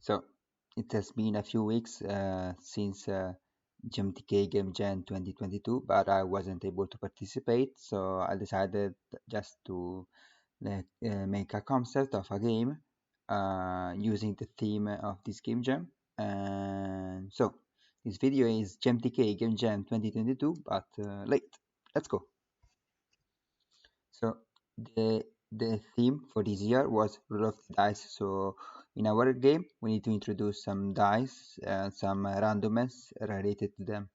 So it has been a few weeks since GMTK Game Jam 2022, but I wasn't able to participate, so I decided just to make a concept of a game using the theme of this game jam. And so this video is GMTK Game Jam 2022, but late. Let's go. So the theme for this year was roll of the dice. So in our game, we need to introduce some dice and some randomness related to them.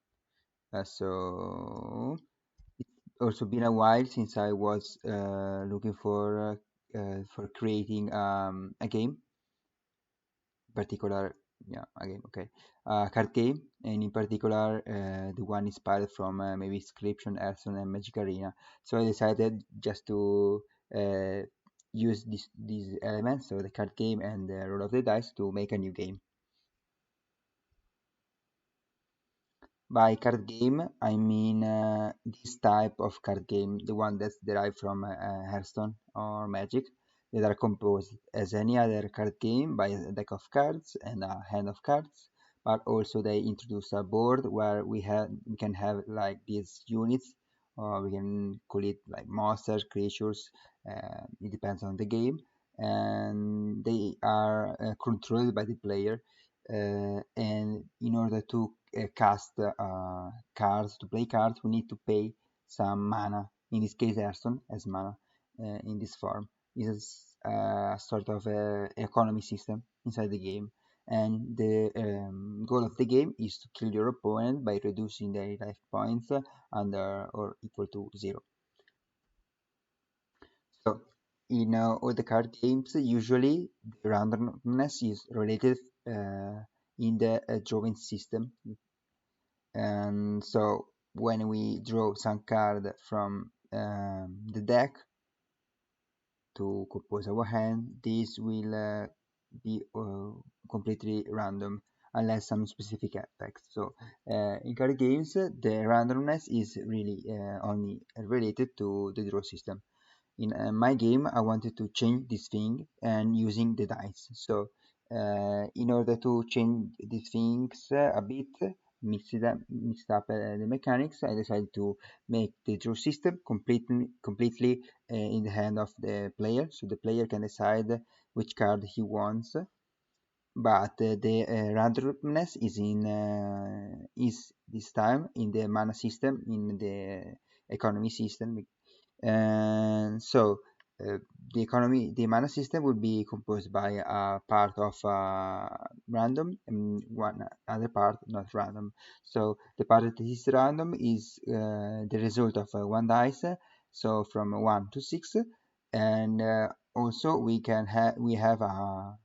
So it's also been a while since I was looking for creating a game, particular, yeah, a game, okay, card game, and in particular the one inspired from maybe Inscription, Hearthstone, and Magic Arena. So I decided just to uh, use these elements, so the card game and the roll of the dice, to make a new game. By card game, I mean this type of card game, the one that's derived from Hearthstone or Magic, that are composed as any other card game by a deck of cards and a hand of cards, but also they introduce a board where we can have like these units, or we can call it like monsters, creatures. It depends on the game, and they are controlled by the player. And in order to cast cards, to play cards, we need to pay some mana. In this case, Hearthstone as mana in this form. This is a sort of economy system inside the game. And the goal of the game is to kill your opponent by reducing their life points under or equal to 0. So in all the card games, usually the randomness is related in the drawing system. And so when we draw some card from the deck to compose our hand, this will be completely random unless some specific effects. So in card games, the randomness is really only related to the draw system. In my game, I wanted to change this thing and using the dice. So in order to change these things a bit, mixed up the mechanics, I decided to make the draw system completely in the hand of the player. So the player can decide which card he wants, but the randomness is this time in the mana system, in the economy system. And so the mana system will be composed by a part of random and one other part not random. So the part that is random is the result of one dice, so from 1 to 6, and also we have a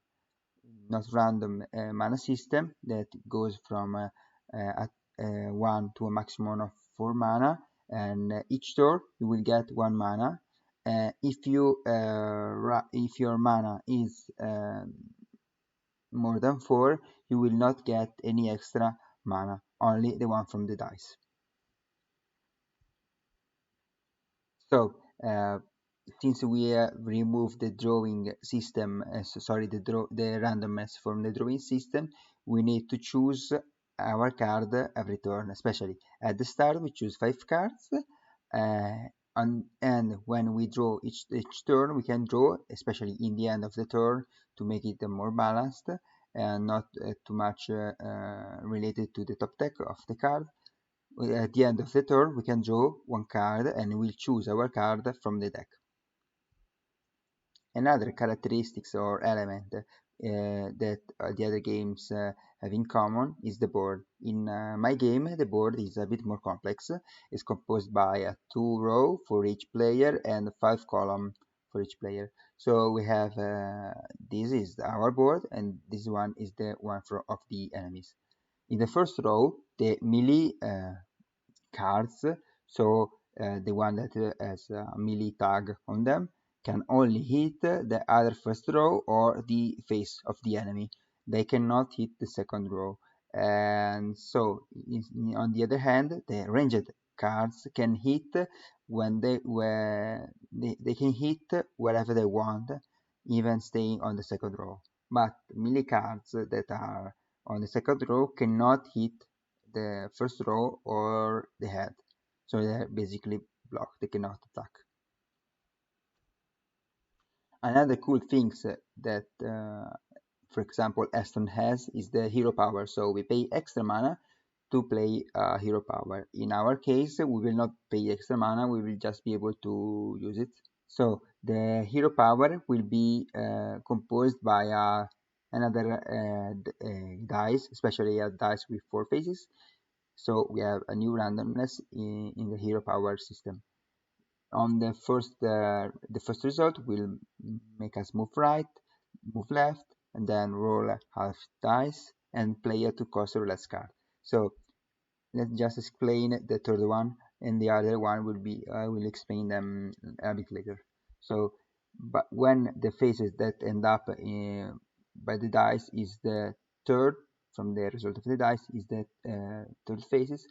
not random mana system that goes from at 1 to a maximum of 4 mana, and each turn you will get 1 mana. If your mana is more than 4, you will not get any extra mana, only the one from the dice. So since we removed the drawing system, the randomness from the drawing system, we need to choose our card every turn. Especially at the start, we choose 5 cards, and when we draw each turn, we can draw, especially in the end of the turn, to make it more balanced and not too much related to the top deck of the card. At the end of the turn, we can draw one card and we'll choose our card from the deck. Another characteristics or element that the other games have in common is the board. In my game, the board is a bit more complex. It's composed by 2 rows for each player and 5 columns for each player. So we have this is our board, and this one is the one of the enemies. In the first row, the melee cards, so the one that has a melee tag on them, can only hit the other first row or the face of the enemy. They cannot hit the second row. And so on the other hand, the ranged cards can hit where they can hit wherever they want, even staying on the second row. but melee cards that are on the second row cannot hit the first row or the head. So they're basically blocked, they cannot attack. Another cool things that, for example, Aston has is the hero power. So we pay extra mana to play hero power. In our case, we will not pay extra mana, we will just be able to use it. So the hero power will be composed by another dice, especially a dice with 4 faces. So we have a new randomness in the hero power system. On the first result will make us move right, move left, and then roll half dice and play a 2 cost roulette card. So let's just explain the third one, and the other one will be I will explain them a bit later. So but when the faces that end up by the dice is the third, from the result of the dice is the third faces,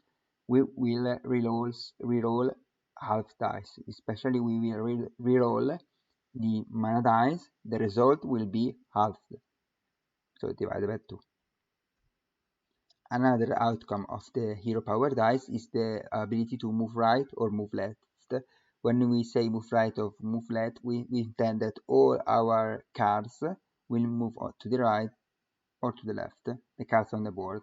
we will reroll half dice, especially we will reroll the mana dice. The result will be halved, so divided by 2. Another outcome of the hero power dice is the ability to move right or move left. When we say move right or move left, we intend that all our cards will move to the right or to the left, the cards on the board.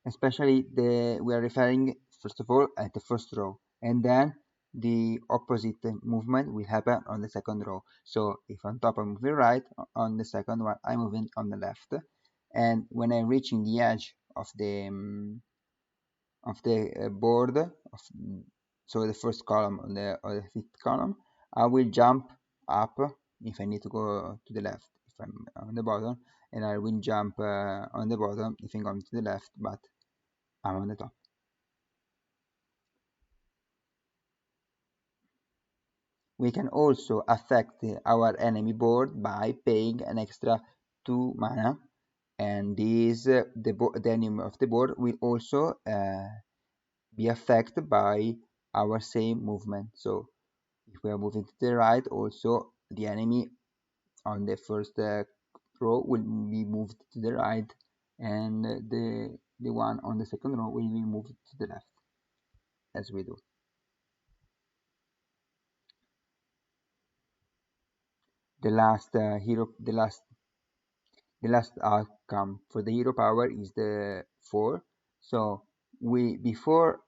Especially we are referring first of all at the first row, and then the opposite movement will happen on the second row. So if on top I'm moving right, on the second one I'm moving on the left, and when I'm reaching the edge of the board so the first column on the fifth column, I will jump up if I need to go to the left if I'm on the bottom, and I will jump on the bottom if I'm going to the left, but I'm on the top. We can also affect our enemy board by paying an extra 2 mana, and this the enemy of the board will also be affected by our same movement. So if we are moving to the right, also the enemy on the first row will be moved to the right, and the one on the second row will be moved to the left, as we do. The last outcome for the hero power is the 4. So we before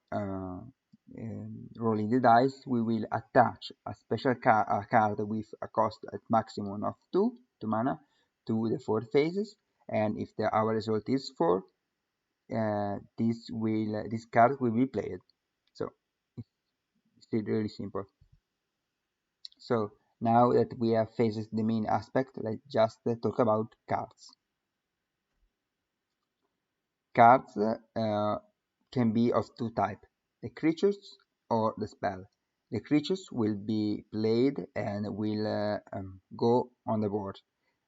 rolling the dice, we will attach a special card with a cost at maximum of 2 mana to the 4 phases, and if our result is 4, this card will be played. So it's really simple. So now that we have faced the main aspect, let's just talk about cards. Cards can be of 2 types, the creatures or the spell. The creatures will be played and will go on the board.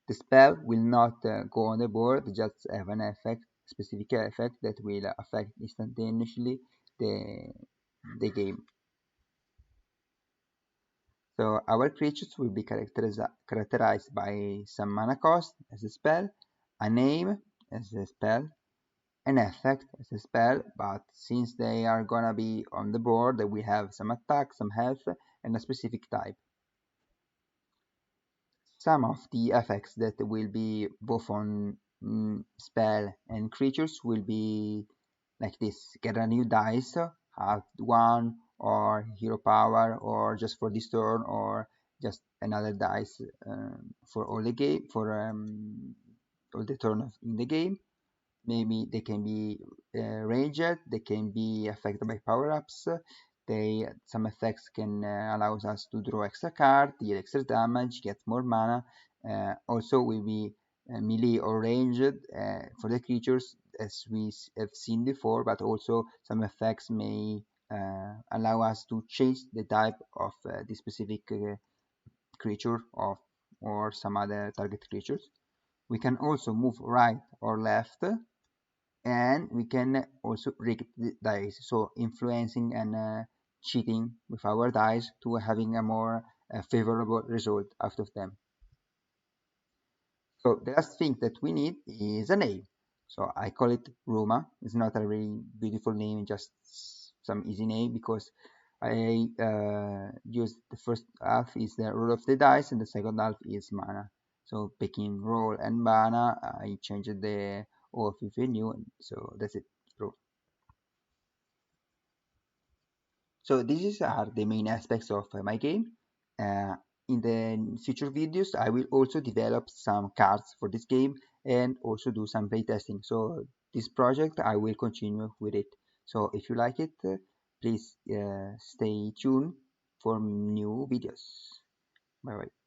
The spell will not go on the board, just have an effect, specific effect that will affect instantaneously the game. So our creatures will be characterized by some mana cost as a spell, a name as a spell, an effect as a spell, but since they are gonna be on the board, we have some attack, some health, and a specific type. Some of the effects that will be both on spell and creatures will be like this: get a new dice, have one, or hero power, or just for this turn, or just another dice for all the game, for all the turn in the game. Maybe they can be ranged, they can be affected by power-ups. Some effects can allow us to draw extra card, deal extra damage, get more mana. Also will be melee or ranged for the creatures, as we have seen before, but also some effects may allow us to change the type of the specific creature or some other target creatures. We can also move right or left, and we can also rig the dice, so influencing and cheating with our dice to having a more favorable result out of them. So the last thing that we need is a name. So I call it Roma. It's not a really beautiful name, just some easy name because I use the first half is the roll of the dice and the second half is mana. So picking roll and mana, I changed the O with a new, so that's it. So these are the main aspects of my game. Uh, in the future videos, I will also develop some cards for this game and also do some playtesting. So this project, I will continue with it. So if you like it, please stay tuned for new videos. Bye bye.